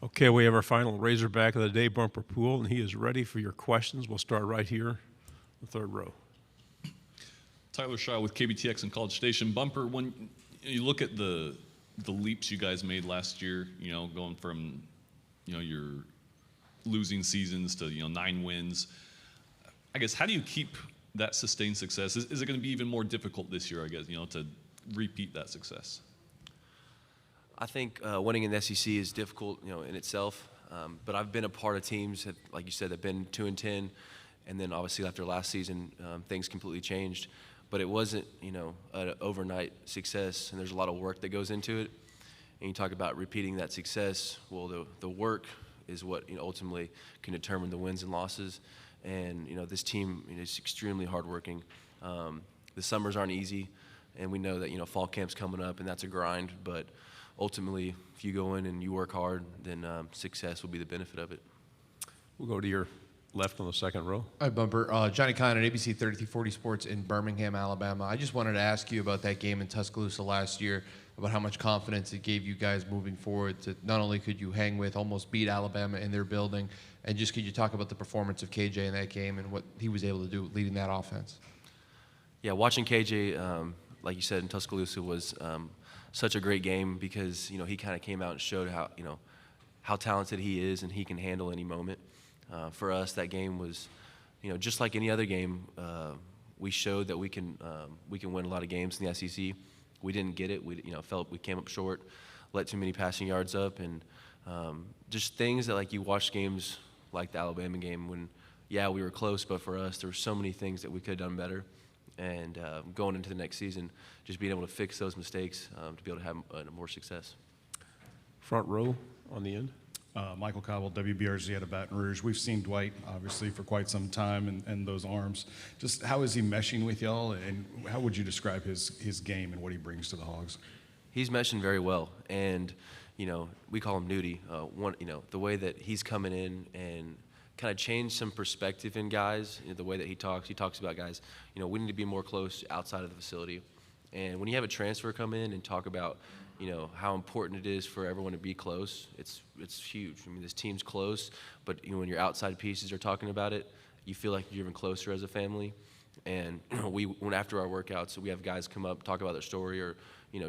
Okay, we have our final Razorback of the day, Bumper Pool, and he is ready for your questions. We'll start right here, the third row. Tyler Shaw with KBTX and College Station. Bumper, when you look at the leaps you guys made last year, going from, your losing seasons to, 9 wins, I guess, how do you keep that sustained success? Is it going to be even more difficult this year, I guess, to repeat that success? I think winning in the SEC is difficult, in itself. But I've been a part of teams that, like you said, have been 2-10, and then obviously after last season, things completely changed. But it wasn't, an overnight success, and there's a lot of work that goes into it. And you talk about repeating that success. Well, the work is what ultimately can determine the wins and losses. And this team is extremely hardworking. The summers aren't easy, and we know that fall camp's coming up, and that's a grind. But ultimately, if you go in and you work hard, then success will be the benefit of it. We'll go to your left on the second row. Hi, Bumper. Johnny Kahn at ABC 3340 Sports in Birmingham, Alabama. I just wanted to ask you about that game in Tuscaloosa last year, about how much confidence it gave you guys moving forward to not only could you hang with, almost beat Alabama in their building, and just could you talk about the performance of KJ in that game and what he was able to do leading that offense? Yeah, watching KJ, like you said, in Tuscaloosa was such a great game because, he kind of came out and showed how talented he is and he can handle any moment. For us, that game was, just like any other game, we showed that we can win a lot of games in the SEC. We didn't get it. We felt we came up short, let too many passing yards up, and just things that like you watch games like the Alabama game when, yeah, we were close, but for us there were so many things that we could have done better. And going into the next season, just being able to fix those mistakes to be able to have more success. Front row on the end. Michael Cobble, WBRZ out of Baton Rouge. We've seen Dwight, obviously, for quite some time and those arms. Just how is he meshing with y'all, and how would you describe his game and what he brings to the Hogs? He's meshing very well, and, we call him Nudie. The way that he's coming in and kind of changed some perspective in guys, the way that he talks about guys, we need to be more close outside of the facility. And when you have a transfer come in and talk about, how important it is for everyone to be close, it's huge. I mean, this team's close, but when your outside pieces are talking about it, you feel like you're even closer as a family. And when after our workouts, we have guys come up, talk about their story, or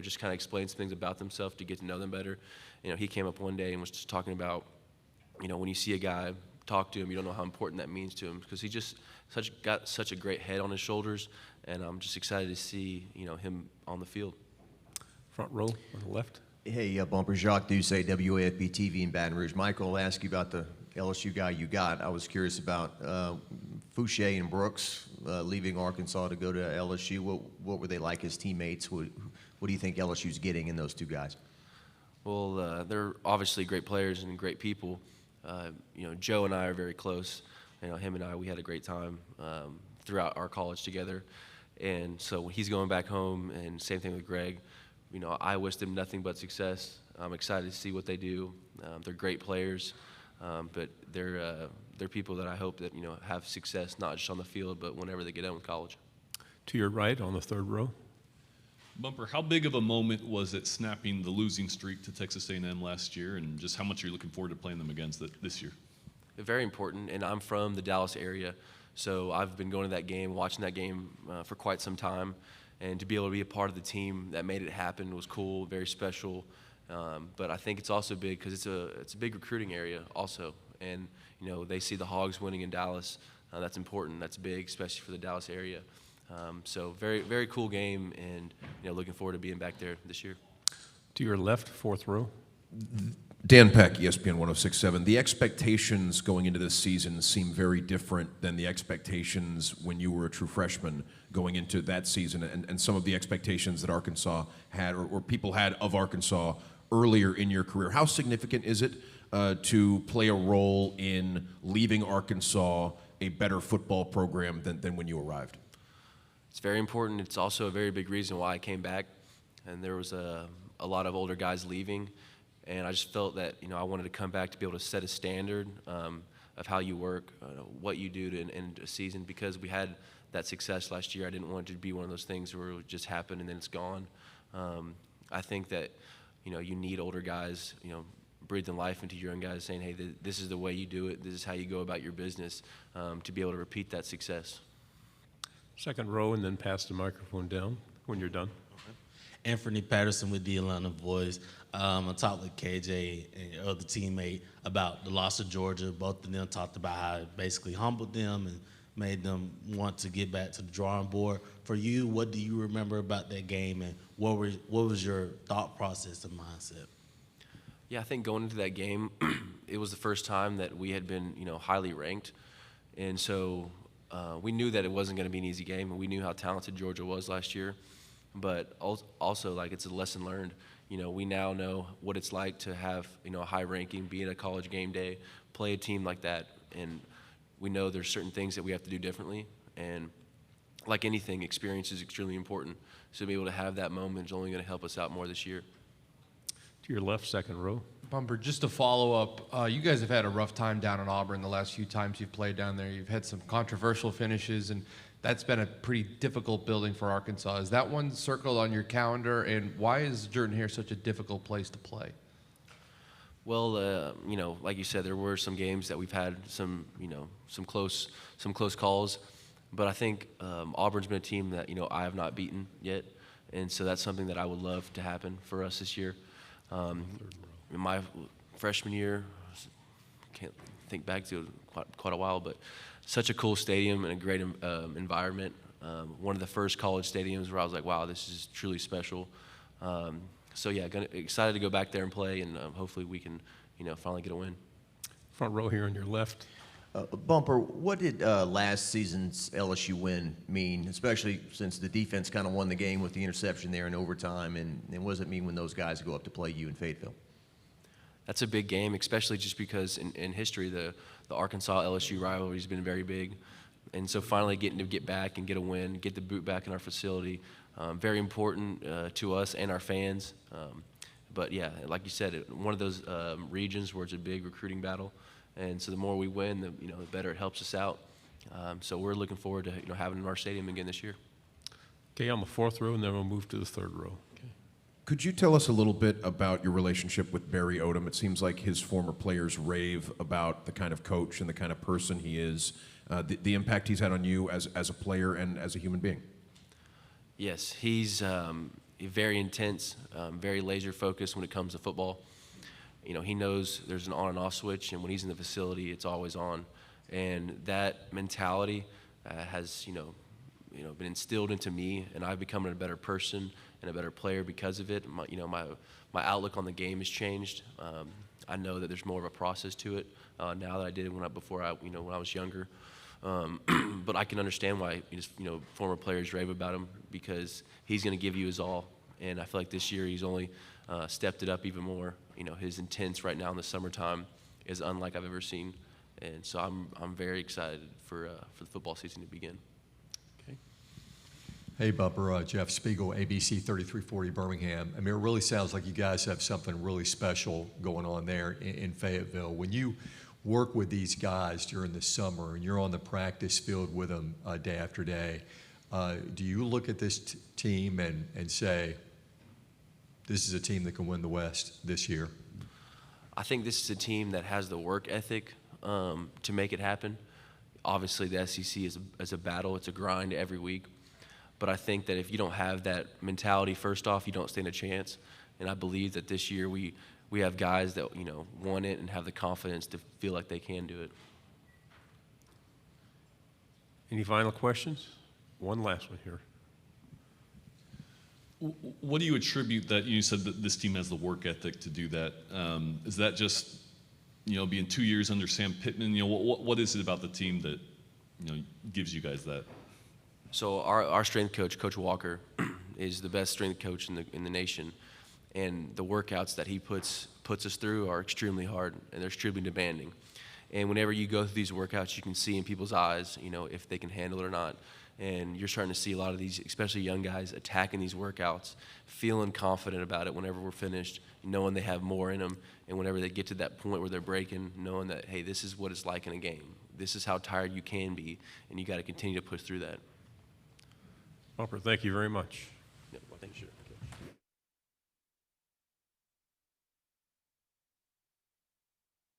just kind of explain some things about themselves to get to know them better. He came up one day and was just talking about, when you see a guy talk to him, you don't know how important that means to him because he just got such a great head on his shoulders, and I'm just excited to see him on the field. Front row on the left. Hey, Bumper, Jacques Doucet, WAFB TV in Baton Rouge. Michael, I'll ask you about the LSU guy you got. I was curious about Fouché and Brooks leaving Arkansas to go to LSU. What were they like as teammates? What do you think LSU's getting in those two guys? Well, they're obviously great players and great people. Joe and I are very close. Him and I, we had a great time throughout our college together. And so when he's going back home, and same thing with Greg, I wish them nothing but success. I'm excited to see what they do. They're great players, but they're people that I hope that have success not just on the field, but whenever they get done with college. To your right on the third row. Bumper, how big of a moment was it snapping the losing streak to Texas A&M last year, and just how much are you looking forward to playing them against this year? Very important, and I'm from the Dallas area, so I've been going to that game, watching that game for quite some time, and to be able to be a part of the team that made it happen was cool, very special. But I think it's also big because it's a big recruiting area also, and they see the Hogs winning in Dallas. That's important. That's big, especially for the Dallas area. So very, very cool game, and looking forward to being back there this year. To your left, fourth row. Dan Peck, ESPN 106.7. The expectations going into this season seem very different than the expectations when you were a true freshman going into that season, and some of the expectations that Arkansas had or people had of Arkansas earlier in your career. How significant is it to play a role in leaving Arkansas a better football program than when you arrived? It's very important. It's also a very big reason why I came back, and there was a lot of older guys leaving. And I just felt that, I wanted to come back to be able to set a standard of how you work, what you do to end a season. Because we had that success last year, I didn't want it to be one of those things where it would just happen and then it's gone. I think that, you need older guys, breathing life into your young guys, saying, hey, this is the way you do it. This is how you go about your business, to be able to repeat that success. Second row, and then pass the microphone down when you're done. Anthony Patterson with the Atlanta Voice. I talked with KJ and your other teammate about the loss of Georgia. Both of them talked about how it basically humbled them and made them want to get back to the drawing board. For you, what do you remember about that game, and what was your thought process and mindset? Yeah, I think going into that game, it was the first time that we had been, highly ranked. And so we knew that it wasn't going to be an easy game, and we knew how talented Georgia was last year. But also, like, it's a lesson learned. We now know what it's like to have, a high ranking, be at a college game day, play a team like that. And we know there's certain things that we have to do differently. And like anything, experience is extremely important. So to be able to have that moment is only going to help us out more this year. To your left, second row. Bumper, just to follow up, you guys have had a rough time down in Auburn the last few times you've played down there. You've had some controversial finishes, and that's been a pretty difficult building for Arkansas. Is that one circled on your calendar, and why is Jordan-Hare such a difficult place to play? Well, like you said, there were some games that we've had some close calls, but I think Auburn's been a team that I have not beaten yet, and so that's something that I would love to happen for us this year. In my freshman year, can't think back to quite a while, but such a cool stadium and a great environment. One of the first college stadiums where I was like, wow, this is truly special. So yeah, excited to go back there and play, and hopefully we can, finally get a win. Front row here on your left. Bumper, what did last season's LSU win mean, especially since the defense kind of won the game with the interception there in overtime, and what does it mean when those guys go up to play you in Fayetteville? That's a big game, especially just because in history, the Arkansas-LSU rivalry has been very big. And so finally getting to get back and get a win, get the boot back in our facility, very important to us and our fans. But yeah, like you said, one of those regions where it's a big recruiting battle. And so the more we win, the better it helps us out. So we're looking forward to having it in our stadium again this year. Okay, on the fourth row, and then we'll move to the third row. Could you tell us a little bit about your relationship with Barry Odom? It seems like his former players rave about the kind of coach and the kind of person he is, the impact he's had on you as a player and as a human being. Yes, he's very intense, very laser focused when it comes to football. He knows there's an on and off switch, and when he's in the facility, it's always on. And that mentality has, been instilled into me, and I've become a better person and a better player because of it. My outlook on the game has changed. I know that there's more of a process to it now than I did when I was younger. But I can understand why former players rave about him, because he's going to give you his all. And I feel like this year he's only stepped it up even more. His intense right now in the summertime is unlike I've ever seen. And so I'm very excited for the football season to begin. Hey, Bumper, Jeff Spiegel, ABC 3340 Birmingham. I mean, it really sounds like you guys have something really special going on there in Fayetteville. When you work with these guys during the summer and you're on the practice field with them day after day, do you look at this team and say, this is a team that can win the West this year? I think this is a team that has the work ethic to make it happen. Obviously, the SEC is a battle. It's a grind every week. But I think that if you don't have that mentality, first off, you don't stand a chance. And I believe that this year we have guys that want it and have the confidence to feel like they can do it. Any final questions? One last one here. What do you attribute that you said that this team has the work ethic to do that? Is that just being 2 years under Sam Pittman? What is it about the team that gives you guys that? So our strength coach, Coach Walker, is the best strength coach in the nation, and the workouts that he puts us through are extremely hard and they're extremely demanding. And whenever you go through these workouts, you can see in people's eyes, if they can handle it or not. And you're starting to see a lot of these, especially young guys, attacking these workouts, feeling confident about it whenever we're finished, knowing they have more in them, and whenever they get to that point where they're breaking, knowing that, hey, this is what it's like in a game. This is how tired you can be, and you got to continue to push through that. Bumper, thank you very much.